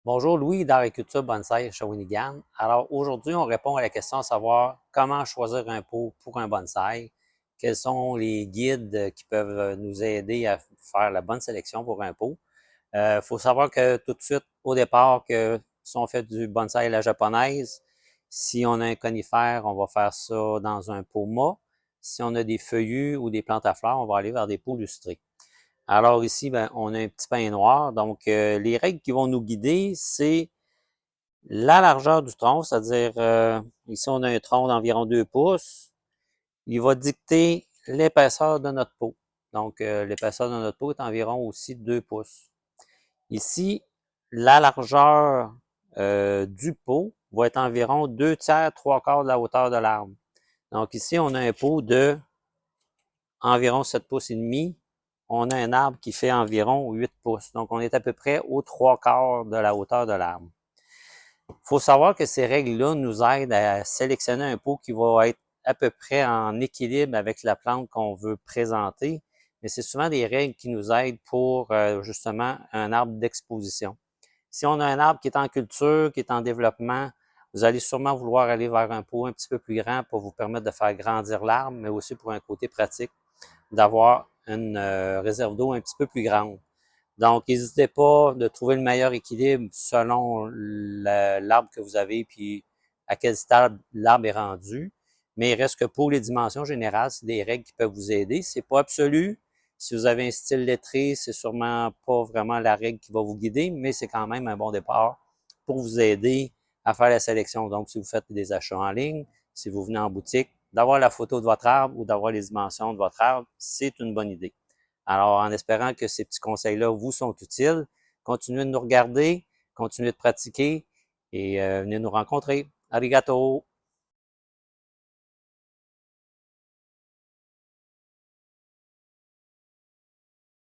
Bonjour Louis d'Agriculture Bonsai Shawinigan. Alors aujourd'hui, on répond à la question de savoir comment choisir un pot pour un bonsaï. Quels sont les guides qui peuvent nous aider à faire la bonne sélection pour un pot. Faut savoir que tout de suite, au départ, que si on fait du bonsaï à la japonaise, si on a un conifère, on va faire ça dans un pot mât. Si on a des feuillus ou des plantes à fleurs, on va aller vers des pots lustrés. Alors ici, ben, on a un petit pain noir. Donc, les règles qui vont nous guider, c'est la largeur du tronc, c'est-à-dire, ici, on a un tronc d'environ 2 pouces. Il va dicter l'épaisseur de notre peau. Donc, l'épaisseur de notre peau est environ aussi 2 pouces. Ici, la largeur du pot va être environ 2 tiers, 3 quarts de la hauteur de l'arbre. Donc, ici, on a un pot de environ 7 pouces et demi. On a un arbre qui fait environ 8 pouces. Donc, on est à peu près aux 3 quarts de la hauteur de l'arbre. Il faut savoir que ces règles-là nous aident à sélectionner un pot qui va être à peu près en équilibre avec la plante qu'on veut présenter. Mais c'est souvent des règles qui nous aident pour justement un arbre d'exposition. Si on a un arbre qui est en culture, qui est en développement, vous allez sûrement vouloir aller vers un pot un petit peu plus grand pour vous permettre de faire grandir l'arbre, mais aussi pour un côté pratique, d'avoir une réserve d'eau un petit peu plus grande. Donc, n'hésitez pas de trouver le meilleur équilibre selon l'arbre que vous avez, puis à quel stade l'arbre est rendu. Mais il reste que pour les dimensions générales, c'est des règles qui peuvent vous aider. C'est pas absolu. Si vous avez un style lettré, c'est sûrement pas vraiment la règle qui va vous guider, mais c'est quand même un bon départ pour vous aider à faire la sélection. Donc, si vous faites des achats en ligne, si vous venez en boutique, d'avoir la photo de votre arbre ou d'avoir les dimensions de votre arbre, c'est une bonne idée. Alors, en espérant que ces petits conseils-là vous sont utiles, continuez de nous regarder, continuez de pratiquer et venez nous rencontrer. Arigato!